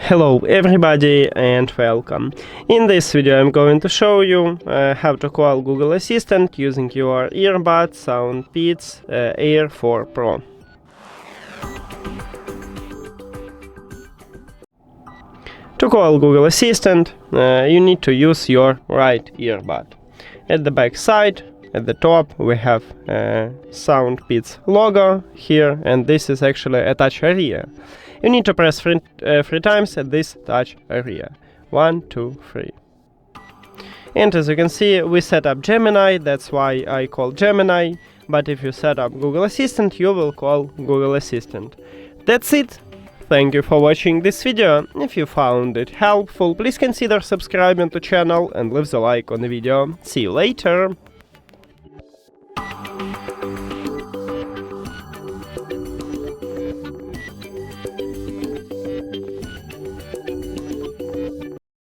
Hello everybody and welcome. In this video I'm going to show you how to call Google Assistant using your earbuds SOUNDPEATS Air 4 Pro. To call Google Assistant, you need to use your right earbud. At the back side, at the top, we have SOUNDPEATS logo here, and this is actually a touch area. You need to press three times at this touch area. 1, 2, 3. And as you can see, we set up Gemini, that's why I call Gemini. But if you set up Google Assistant, you will call Google Assistant. That's it. Thank you for watching this video. If you found it helpful, please consider subscribing to the channel and leave the like on the video. See you later!